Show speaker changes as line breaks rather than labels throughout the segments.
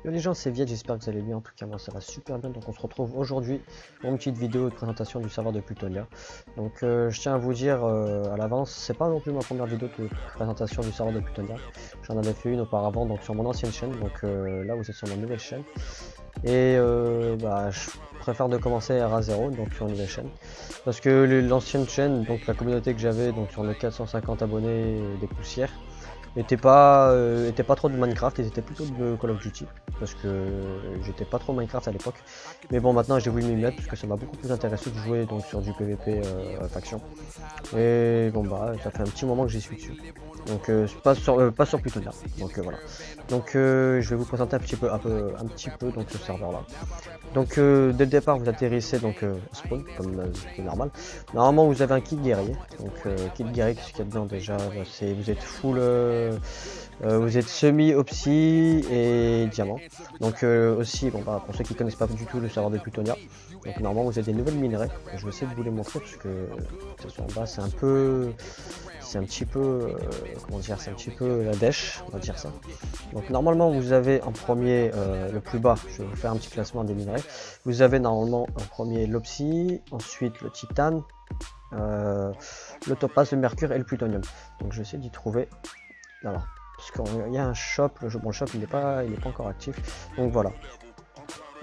Yo les gens, c'est Viet, j'espère que vous allez bien. En tout cas, moi ça va super bien. Donc, on se retrouve aujourd'hui pour une petite vidéo de présentation du serveur de Plutonia. Donc, je tiens à vous dire à l'avance, c'est pas non plus ma première vidéo de présentation du serveur de Plutonia. J'en avais fait une auparavant donc sur mon ancienne chaîne. Donc, là, vous êtes sur ma nouvelle chaîne. Et je préfère de commencer à 0 donc sur une nouvelle chaîne. Parce que l'ancienne chaîne, donc la communauté que j'avais, donc sur les 450 abonnés des poussières, était pas trop de Minecraft, ils étaient plutôt de Call of Duty, parce que j'étais pas trop Minecraft à l'époque. Mais bon, maintenant j'ai voulu m'y mettre parce que ça m'a beaucoup plus intéressé de jouer donc sur du PVP faction. Et bon bah ça fait un petit moment que j'y suis dessus. Donc pas sur Plutonia. Donc voilà. Donc je vais vous présenter un petit peu donc ce serveur là. Donc dès le départ vous atterrissez donc au spawn comme c'est normal. Normalement vous avez un kit guerrier. Donc kit guerrier, qu'est-ce qu'il y a dedans déjà? C'est vous êtes full vous êtes semi, opsi et diamant. Donc aussi, bon bah pour ceux qui connaissent pas du tout le serveur de Plutonia, donc normalement vous avez des nouvelles minerais. Je vais essayer de vous les montrer parce que en bas c'est un petit peu, comment dire, c'est un petit peu la dèche, on va dire ça. Donc normalement vous avez en premier le plus bas, je vais vous faire un petit classement des minerais. Vous avez normalement en premier l'opsi, ensuite le titane, le topaz, le mercure et le plutonium. Donc je vais essayer d'y trouver. Alors, parce qu'il y a un shop, bon, le shop il n'est pas encore actif, donc voilà.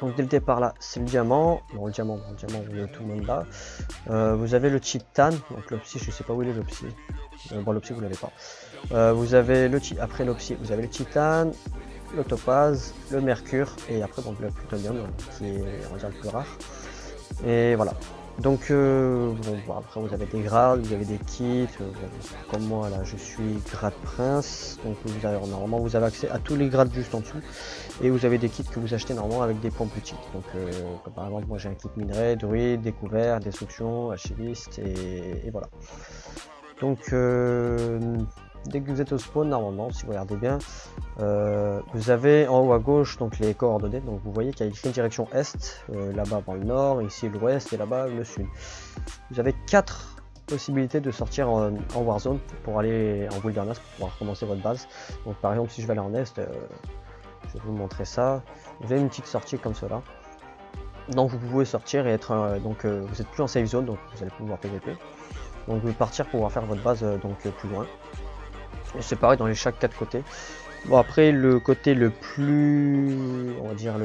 Donc dès le départ là, c'est le diamant, bon le diamant, vous avez tout le monde là. Vous avez le titane, donc l'opsi, je sais pas où il est l'opsi. Bon l'opsi vous l'avez pas. Vous avez après l'opsi, vous avez le titane, le topaz, le mercure, et après donc le plutonium, qui est on va dire le plus rare. Et voilà. Donc bon, après vous avez des grades, vous avez des kits, comme moi là je suis grade prince, donc normalement vous avez accès à tous les grades juste en dessous, et vous avez des kits que vous achetez normalement avec des pompes petites. Donc comme par exemple moi j'ai un kit minerai, druide, découvert, destruction, alchimiste, et voilà. Donc dès que vous êtes au spawn, normalement, si vous regardez bien, vous avez en haut à gauche donc les coordonnées. Donc vous voyez qu'il y a écrit direction est, là-bas dans le nord, ici l'ouest et là-bas le sud. Vous avez 4 possibilités de sortir en Warzone pour aller en wilderness pour pouvoir commencer votre base. Donc par exemple, si je vais aller en est, je vais vous montrer ça. Vous avez une petite sortie comme cela. Donc vous pouvez sortir et être vous êtes plus en safe zone, donc vous allez pouvoir PVP. Donc vous pouvez partir pour pouvoir faire votre base plus loin. Et c'est pareil dans les chaque 4 côtés. Bon après le côté le plus, on va dire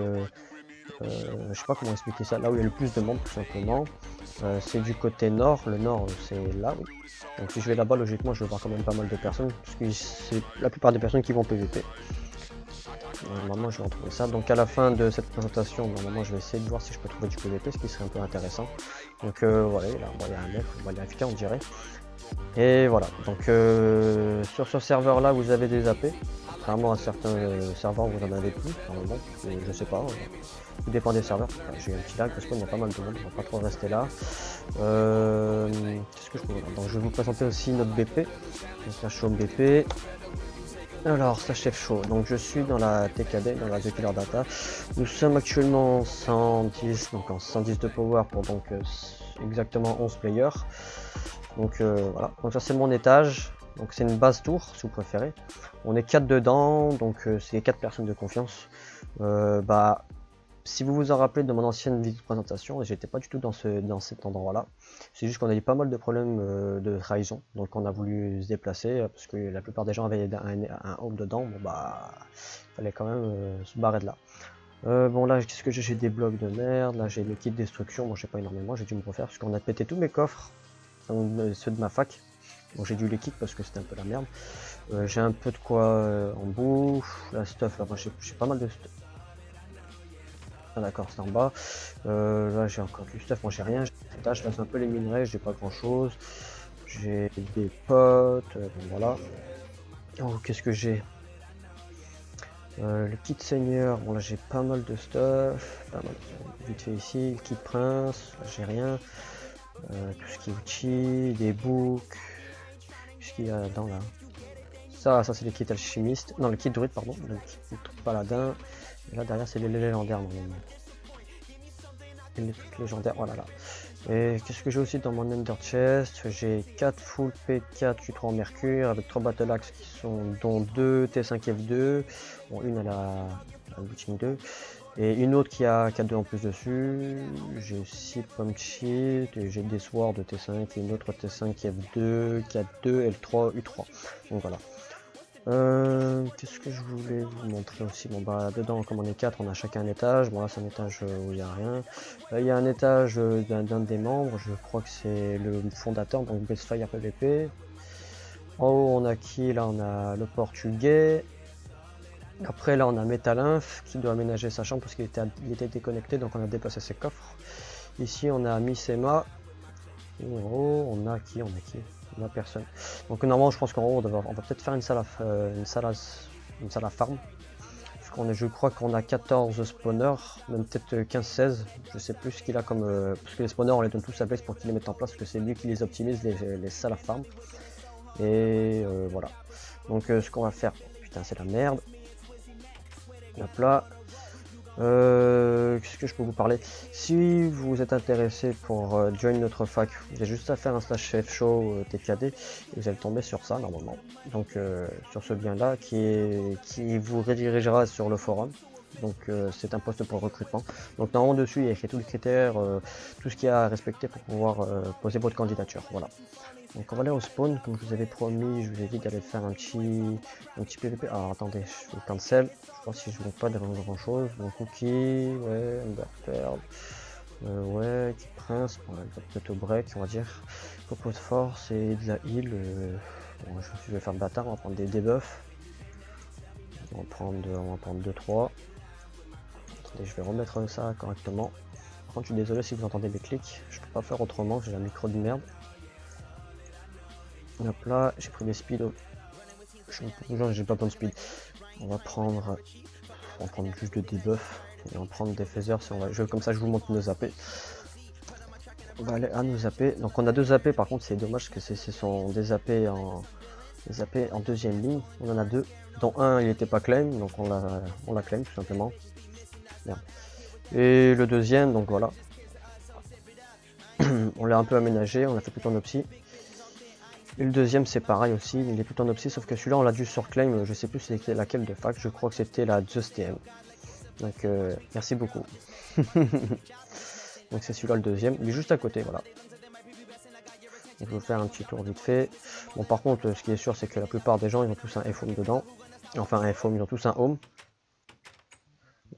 je sais pas comment expliquer ça, là où il y a le plus de monde tout simplement, c'est du côté nord. Le nord c'est là, oui. Donc si je vais là-bas, logiquement je vais voir quand même pas mal de personnes, parce que c'est la plupart des personnes qui vont PVP. Normalement je vais retrouver ça. Donc à la fin de cette présentation, normalement je vais essayer de voir si je peux trouver du PVP, ce qui serait un peu intéressant. Donc voilà, là il y a un mec, on va aller afficher on dirait. Et voilà, donc sur ce serveur là vous avez des AP, contrairement à certains serveurs vous en avez plus, normalement, je sais pas, tout dépend des serveurs. Enfin, j'ai un petit lag parce qu'il y a pas mal de monde, on va pas trop rester là. Qu'est-ce que je peux vous... Donc je vais vous présenter aussi notre BP, donc la show BP. Alors ça chef chaud, donc je suis dans la TKD, dans la The Killer Data. Nous sommes actuellement en 110, donc en 110 de power pour donc exactement 11 players. Donc voilà, donc ça c'est mon étage, donc c'est une base tour si vous préférez. On est 4 dedans, donc c'est 4 personnes de confiance. Si vous vous en rappelez de mon ancienne vidéo de présentation, j'étais pas du tout dans cet endroit là. C'est juste qu'on a eu pas mal de problèmes de trahison, donc on a voulu se déplacer parce que la plupart des gens avaient un home dedans. Bon bah fallait quand même se barrer de là. Bon là qu'est-ce que j'ai des blocs de merde, là j'ai le kit destruction, bon j'ai pas énormément, j'ai dû me refaire parce qu'on a pété tous mes coffres, ceux de ma fac. Bon j'ai dû les quitter parce que c'était un peu la merde. J'ai un peu de quoi en bouffe, la stuff là, moi j'ai pas mal de stuff. Ah d'accord, c'est en bas. Là j'ai encore du stuff, moi j'ai rien. Là je passe un peu les minerais, j'ai pas grand chose. J'ai des potes, bon, voilà. Oh qu'est-ce que j'ai? Le kit seigneur, bon là j'ai pas mal de stuff, pas mal, vite fait ici, le kit prince, là j'ai rien. Tout ce qui est outils, des books, qu'est-ce qu'il y a là-dedans là? Ça c'est le kit alchimiste, non le kit druide pardon, le kit paladin. Et là derrière c'est les légendaires normalement. Les trucs légendaires, voilà là. Et qu'est-ce que j'ai aussi dans mon Ender Chest? J'ai 4 full P4 Q3 en mercure avec 3 Battle Axe qui sont dont 2 T5F2, bon une à la Booting 2 et une autre qui a 4-2 en plus dessus. J'ai 6 Pump Shield, j'ai des Swords de T5 et une autre T5 F2, 4-2 L3 U3. Donc voilà. Qu'est-ce que je voulais vous montrer aussi? Bon bah dedans comme on est 4 on a chacun un étage. Bon là c'est un étage où il n'y a rien. Là il y a un étage d'un des membres, je crois que c'est le fondateur, donc Bestfire PVP. En haut on a qui? Là on a le portugais. Après là on a Metalinf qui doit aménager sa chambre parce qu'il était déconnecté, donc on a déplacé ses coffres. Ici on a Misema. Et en haut on a qui? On a personne. Donc normalement je pense qu'en haut on va peut-être faire une salle à farm. Je crois qu'on a 14 spawners, même peut-être 15-16, je sais plus ce qu'il a comme... parce que les spawners on les donne tous à Blaze pour qu'il les mette en place, parce que c'est lui qui les optimise, les salles à farm. Et voilà. Donc ce qu'on va faire... Putain c'est la merde. Hop là. Qu'est-ce que je peux vous parler? Si vous êtes intéressé pour join notre fac, vous avez juste à faire un /fshow TKD et vous allez tomber sur ça normalement. Donc sur ce lien là qui vous redirigera sur le forum. Donc c'est un poste pour recrutement. Donc normalement dessus il y a écrit tous les critères, tout ce qu'il y a à respecter pour pouvoir poser votre candidature. Voilà. Donc on va aller au spawn, comme je vous avais promis, je vous ai dit d'aller faire un petit PVP. Alors attendez, je vais cancel, je vois si je ne veux pas de grand chose. Donc cookie, ouais, Underpearl, ouais, Kid Prince, bon, peut-être au break on va dire. Propos de force et de la heal, bon, je vais faire le bâtard, on va prendre des debuffs. On va prendre 2-3. Attendez, je vais remettre ça correctement. Par contre je suis désolé si vous entendez mes clics, je peux pas faire autrement, j'ai un micro de merde. Hop là, j'ai pris des speeds. J'ai pas plein de speed. On va prendre juste le debuff. Et on va prendre des phasers si on va. Comme ça je vous montre nos AP. On va aller à nos AP. Donc on a deux AP par contre c'est dommage que ce sont des AP en deuxième ligne. On en a deux. Dont un il n'était pas claim, donc on l'a claim tout simplement. Merde. Et le deuxième, donc voilà. On l'a un peu aménagé, on l'a fait tout en opsie. Et le deuxième c'est pareil aussi, il est tout en opsie, sauf que celui-là on l'a dû surclaim, je sais plus c'était laquelle de fac, je crois que c'était la Just TM. Donc merci beaucoup. Donc c'est celui-là le deuxième, il est juste à côté, voilà. Donc, je vais faire un petit tour vite fait. Bon par contre ce qui est sûr c'est que la plupart des gens ils ont tous un F-home dedans. Enfin un F-home, ils ont tous un home.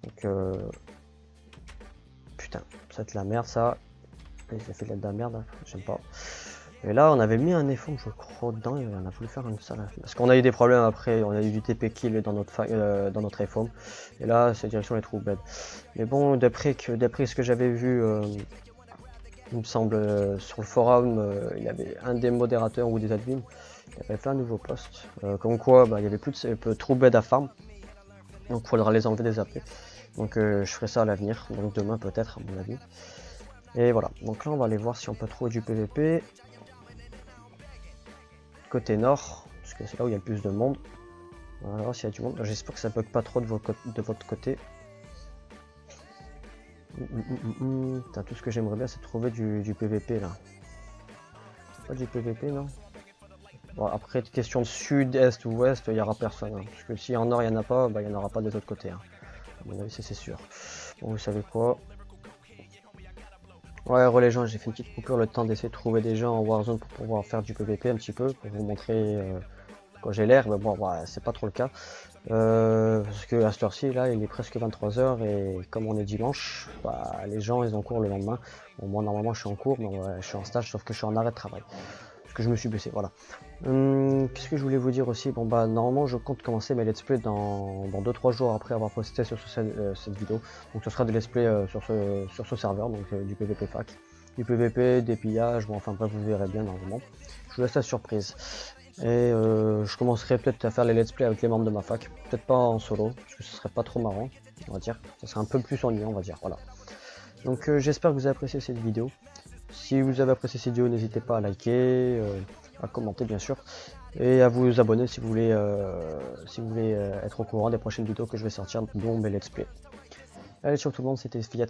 Donc putain, ça va être la merde ça. Il fait de la merde, hein. J'aime pas. Et là on avait mis un F-home je crois dedans et on a voulu faire une salle. Parce qu'on a eu des problèmes après, on a eu du TP kill dans notre F-home. Et là c'est direction les trous bed. Mais bon d'après ce que j'avais vu, il me semble sur le forum, il y avait un des modérateurs ou des admins qui avait fait un nouveau post. Comme quoi bah, il y avait plus de trou bed à farm. Donc il faudra les enlever des AP. Donc je ferai ça à l'avenir, donc demain peut-être à mon avis. Et voilà, donc là on va aller voir si on peut trouver du PVP. Côté nord, parce que c'est là où il y a le plus de monde. Voilà, s'il y a du monde, j'espère que ça bug pas trop de votre côté. Tout ce que j'aimerais bien c'est trouver du PVP là. Pas du PVP non. Bon, après question de sud, est ou ouest, il n'y aura personne. Hein, parce que si en nord il n'y en a pas, bah, il n'y en aura pas des autres côtés. Hein. À mon avis c'est sûr. Bon vous savez quoi. Ouais, les gens, j'ai fait une petite coupure le temps d'essayer de trouver des gens en Warzone pour pouvoir faire du PVP un petit peu, pour vous montrer quand j'ai l'air, mais bon, ouais, c'est pas trop le cas. Parce que à cette heure-ci, là, il est presque 23 h et comme on est dimanche, bah, les gens, ils ont cours le lendemain. Bon, moi, normalement, je suis en cours, mais ouais, je suis en stage, sauf que je suis en arrêt de travail. Parce que je me suis blessé, voilà. Qu'est-ce que je voulais vous dire aussi? Bon, bah, normalement, je compte commencer mes let's play dans 2-3 jours après avoir posté sur cette vidéo. Donc, ce sera des let's play sur ce serveur, donc du PVP fac. Du PVP, des pillages, bon, enfin, bref, vous verrez bien normalement. Je vous laisse la surprise. Et je commencerai peut-être à faire les let's play avec les membres de ma fac. Peut-être pas en solo, parce que ce serait pas trop marrant, on va dire. Ça serait un peu plus ennuyant, on va dire, voilà. Donc, j'espère que vous avez apprécié cette vidéo. Si vous avez apprécié cette vidéo, n'hésitez pas à liker, à commenter bien sûr, et à vous abonner si vous voulez, être au courant des prochaines vidéos que je vais sortir, dont mes let's play. Allez, ciao tout le monde, c'était Fiat.